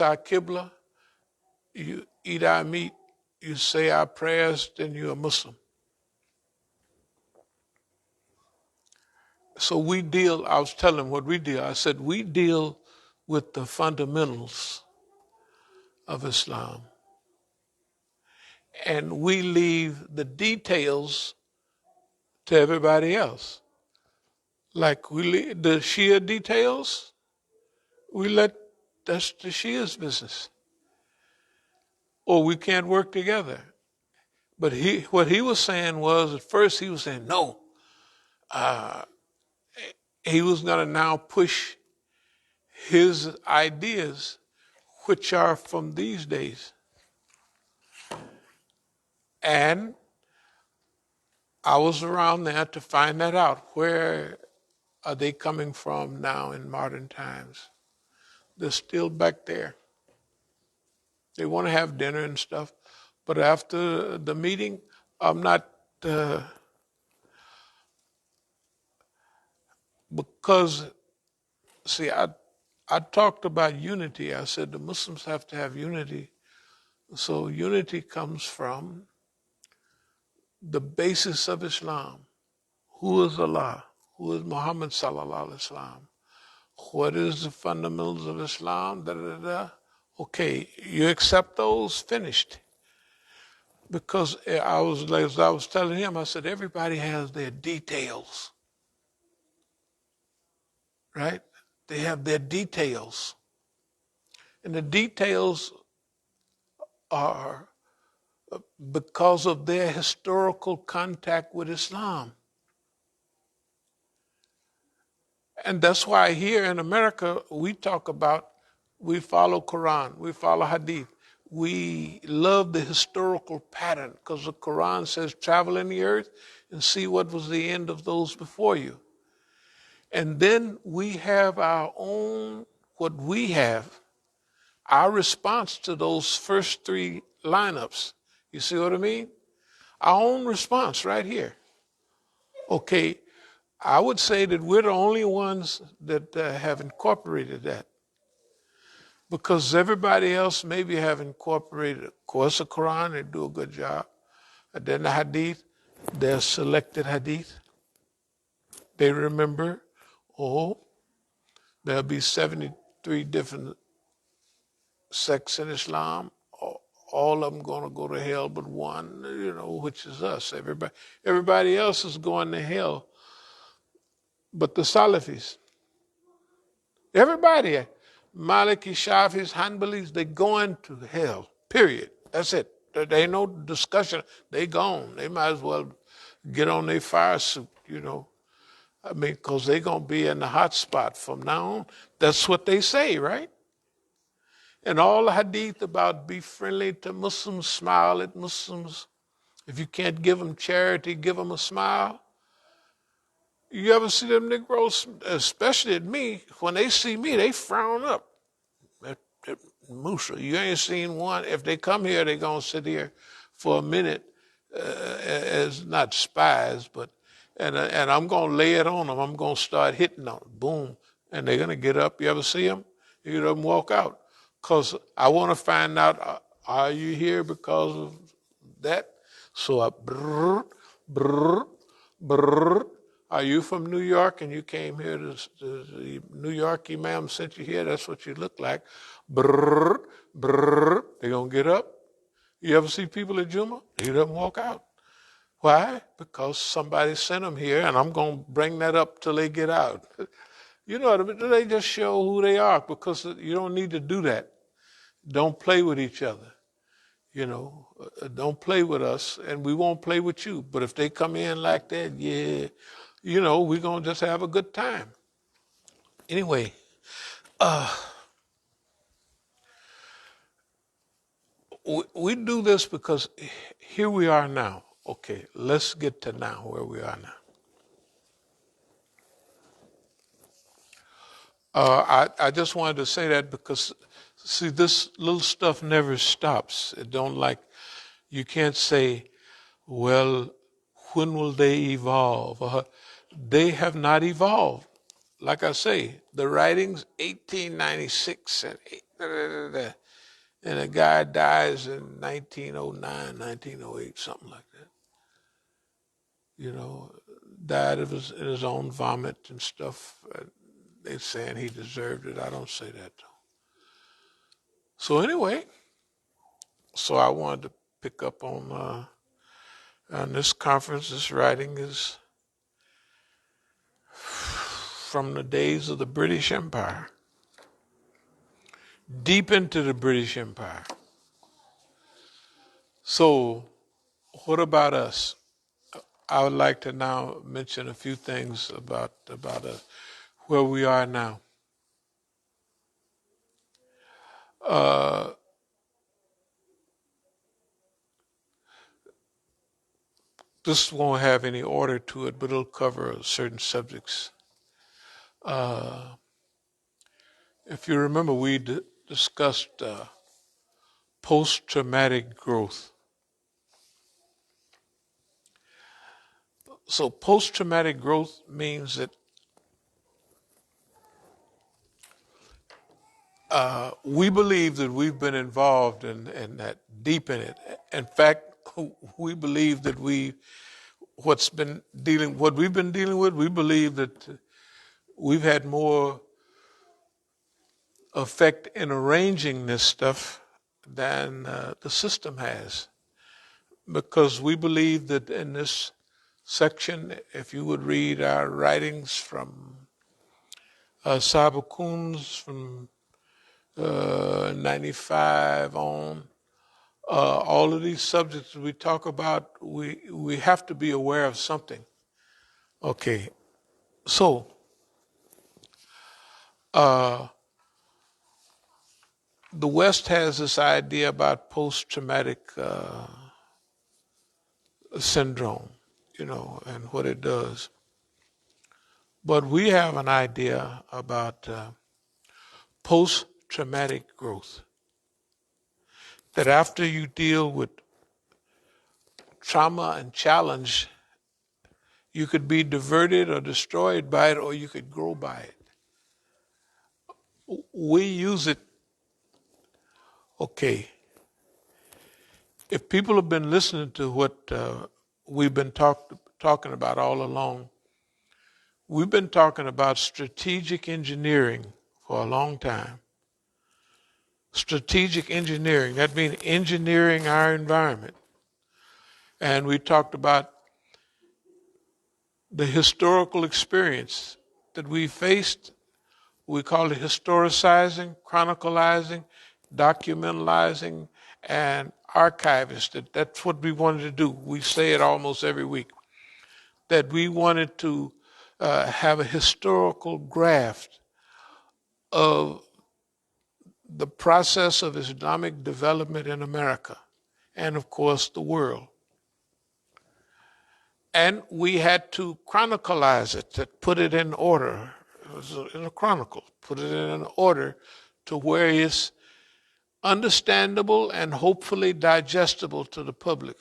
our Qibla, you eat our meat, you say our prayers, then you're a Muslim. So I was telling them what we deal. I said, we deal with the fundamentals of Islam. And we leave the details to everybody else. Like we leave the Shia details, that's the Shia's business. Or we can't work together. But what he was saying was, at first he was saying, no. He was going to now push his ideas, which are from these days. And I was around there to find that out. Where are they coming from now in modern times? They're still back there. They want to have dinner and stuff. But after the meeting, I'm not, because, see, I talked about unity. I said the Muslims have to have unity. So unity comes from the basis of Islam. Who is Allah? Who is Muhammad sallallahu alaihi wasallam? What is the fundamentals of Islam? Da, da, da. Okay, you accept those? Finished. Because as I was telling him, I said, everybody has their details. Right? They have their details. And the details are because of their historical contact with Islam. And that's why here in America, we follow Quran, we follow Hadith. We love the historical pattern because the Quran says travel in the earth and see what was the end of those before you. And then we have our response to those first three lineups. You see what I mean? Our own response right here. Okay, I would say that we're the only ones that have incorporated that. Because everybody else maybe have incorporated, of course, the Quran, they do a good job. And then the Hadith, their selected Hadith. They remember, there'll be 73 different sects in Islam. All of them going to go to hell but one, which is us. Everybody else is going to hell but the Salafis. Everybody, Maliki, Shafis, Hanbalis, they going to hell, period. That's it. There ain't no discussion. They gone. They might as well get on their fire suit, because they going to be in the hot spot from now on. That's what they say, right? And all the hadith about be friendly to Muslims, smile at Muslims. If you can't give them charity, give them a smile. You ever see them Negroes, especially at me, when they see me, they frown up. Musa, you ain't seen one. If they come here, they're going to sit here for a minute as not spies, and I'm going to lay it on them. I'm going to start hitting them. Boom. And they're going to get up. You ever see them? You get up and walk out. Because I want to find out, are you here because of that? So I brrr, brrr, brrr. Are you from New York and you came here the New York Imam sent you here? That's what you look like. Brrr, brrr. They're going to get up. You ever see people at Juma? They get up and walk out. Why? Because somebody sent them here and I'm going to bring that up till they get out. They just show who they are because you don't need to do that. Don't play with each other. Don't play with us and we won't play with you. But if they come in like that, we're going to just have a good time. Anyway, we do this because here we are now. Okay, let's get to now, where we are now. I just wanted to say that because, see, this little stuff never stops. You can't say, well, when will they evolve? They have not evolved. Like I say, the writings, 1896 and And a guy dies in 1909, 1908, something like that. You know, died of in his own vomit and stuff. They're saying he deserved it. I don't say that though. So anyway, so I wanted to pick up on this conference. This writing is from the days of the British Empire, deep into the British Empire. So what about us? I would like to now mention a few things about where we are now. This won't have any order to it, but it'll cover certain subjects. If you remember, we discussed post-traumatic growth. So post-traumatic growth means that we believe that we've been involved in that, deep in it. In fact, we believe that what we've been dealing with, we believe that we've had more effect in arranging this stuff than the system has. Because we believe that in this section, if you would read our writings from As-Sabiqun from 95 on, all of these subjects we talk about, we have to be aware of something. Okay, so the West has this idea about post-traumatic syndrome, you know, and what it does. But we have an idea about post-traumatic growth. That after you deal with trauma and challenge, you could be diverted or destroyed by it, or you could grow by it. We use it, okay. If people have been listening to what we've been talking about all along, we've been talking about strategic engineering for a long time. Strategic engineering, that means engineering our environment. And we talked about the historical experience that we faced. We call it historicizing, chronicalizing, documentalizing, and archivist. That's what we wanted to do. We say it almost every week. That we wanted to have a historical graph of the process of Islamic development in America and, of course, the world. And we had to chronicleize it, to put it in order, in a chronicle, put it in an order to where it's understandable and hopefully digestible to the public.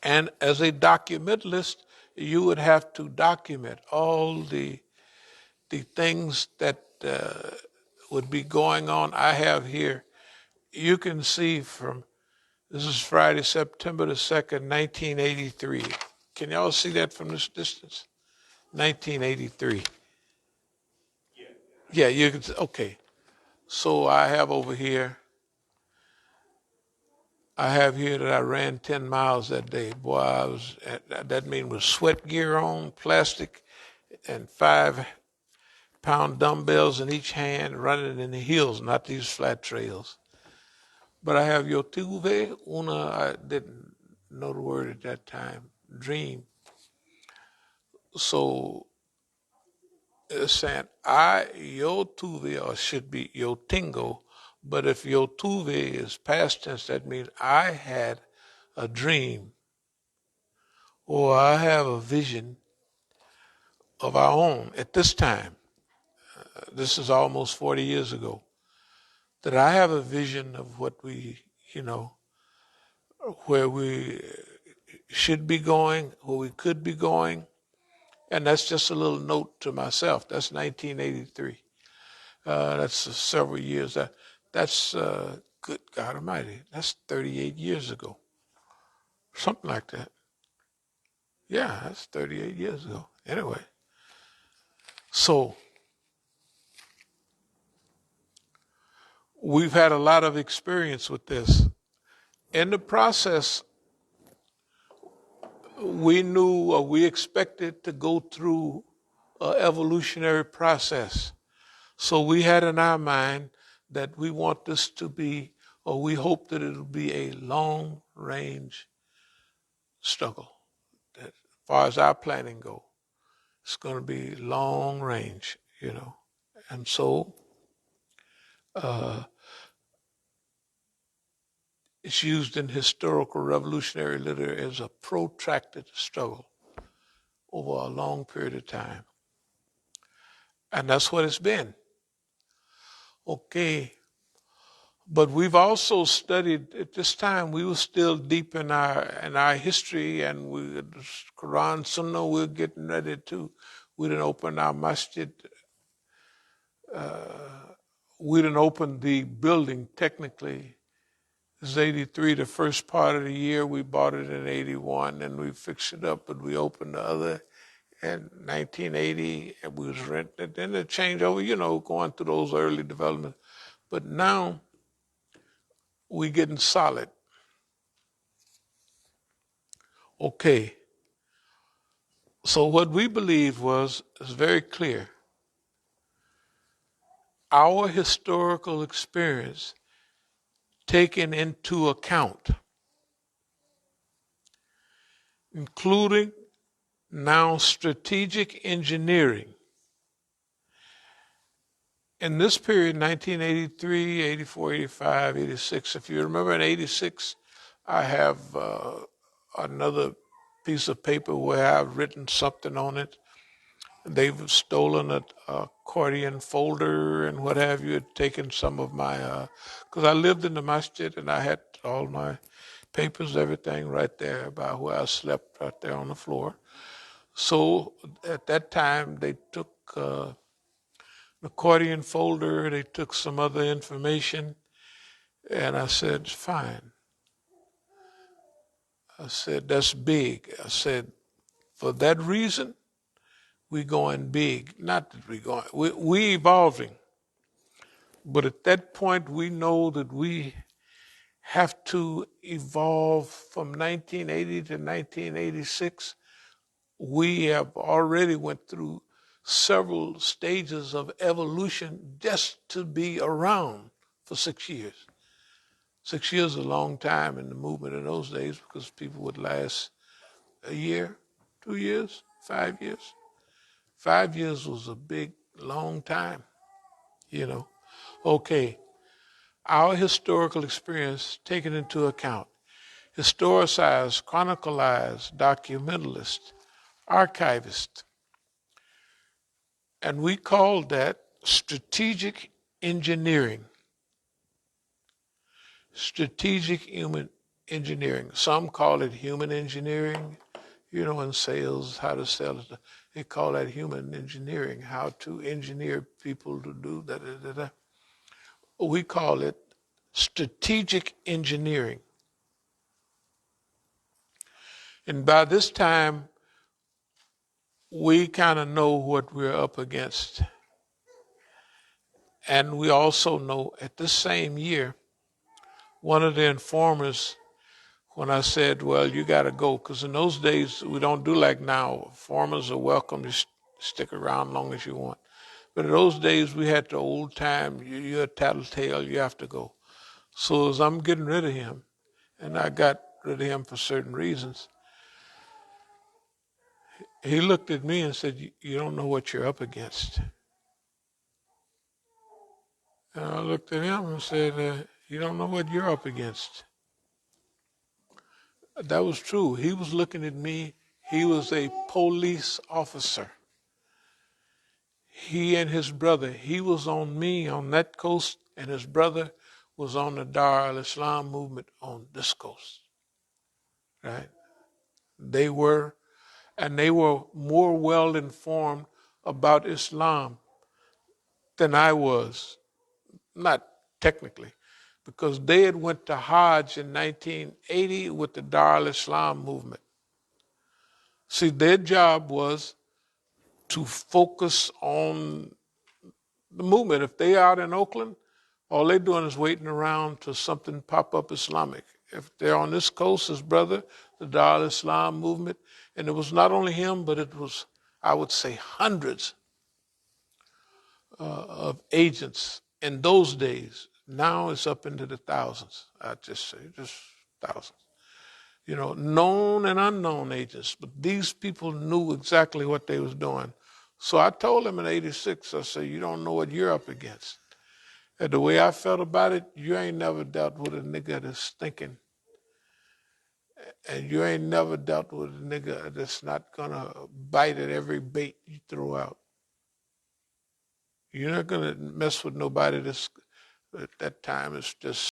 And as a documentalist, you would have to document all the things that would be going on. I have here, you can see from, this is Friday, September the 2nd, 1983. Can y'all see that from this distance? 1983. Yeah, you can, okay. So I have over here, I have here that I ran 10 miles that day. Boy, that mean with sweat gear on, plastic, and 5-pound dumbbells in each hand, running in the hills, not these flat trails. But I have yo tuve una, I didn't know the word at that time, dream. So it's saying, yo tuve, or should be yo tengo, but if yo tuve is past tense, that means I had a dream, or I have a vision of our own at this time. This is almost 40 years ago. That I have a vision of what we, you know, where we should be going, where we could be going. And that's just a little note to myself. That's 1983. That's several years. That's good God Almighty. That's 38 years ago, something like that. Yeah, that's 38 years ago. Anyway, so we've had a lot of experience with this. In the process, we knew or we expected to go through an evolutionary process. So we had in our mind that we want this to be, or we hope that it'll be a long range struggle. That as far as our planning go, it's going to be long range, you know. And so uh, it's used in historical revolutionary literature as a protracted struggle over a long period of time. And that's what it's been. Okay. But we've also studied at this time. We were still deep in our history, and we Quran Sunnah. We're getting ready to. We didn't open our masjid. We didn't open the building technically. It's 83. The first part of the year we bought it in 81, and we fixed it up, but we opened the other in 1980, and we was renting. Then it changed over, going through those early developments. But now we getting solid. Okay. So what we believed is very clear. Our historical experience taken into account, including now strategic engineering. In this period, 1983, 84, 85, 86, if you remember in 86, I have another piece of paper where I've written something on it. They've stolen an accordion folder and what have you, taken some of my, because I lived in the masjid and I had all my papers, everything right there about where I slept right there on the floor. So at that time, they took an accordion folder, they took some other information, and I said, fine. I said, that's big. I said, for that reason, we going big. Not that we evolving. But at that point, we know that we have to evolve from 1980 to 1986. We have already went through several stages of evolution just to be around for 6 years. 6 years is a long time in the movement in those days because people would last a year, 2 years, 5 years. 5 years was a big, long time, Okay, our historical experience taken into account, historicized, chronicalized, documentalist, archivist, and we called that strategic engineering. Strategic human engineering. Some call it human engineering, in sales, how to sell it. They call that human engineering, how to engineer people to do that. We call it strategic engineering. And by this time, we kind of know what we're up against. And we also know at this same year, one of the informers, when I said, well, you got to go, because in those days, we don't do like now. Informers are welcome to stick around long as you want. But in those days, we had the old time, you're a tattletale, you have to go. So as I'm getting rid of him, and I got rid of him for certain reasons, he looked at me and said, you don't know what you're up against. And I looked at him and said, you don't know what you're up against. That was true. He was looking at me. He was a police officer. He and his brother, he was on me on that coast, and his brother was on the Dar al-Islam movement on this coast. Right? They were more well informed about Islam than I was, not technically, because they had went to Hajj in 1980 with the Dar al-Islam movement. See, their job was to focus on the movement. If they out in Oakland, all they're doing is waiting around till something pop up Islamic. If they're on this coast, his brother, the Dar al-Islam movement, and it was not only him, but it was, I would say, hundreds of agents in those days. Now it's up into the thousands. I just say, just thousands. You know, known and unknown agents, but these people knew exactly what they was doing. So I told him in '86, I said, you don't know what you're up against. And the way I felt about it, you ain't never dealt with a nigga that's thinking. And you ain't never dealt with a nigga that's not gonna bite at every bait you throw out. You're not gonna mess with nobody that's at that time is just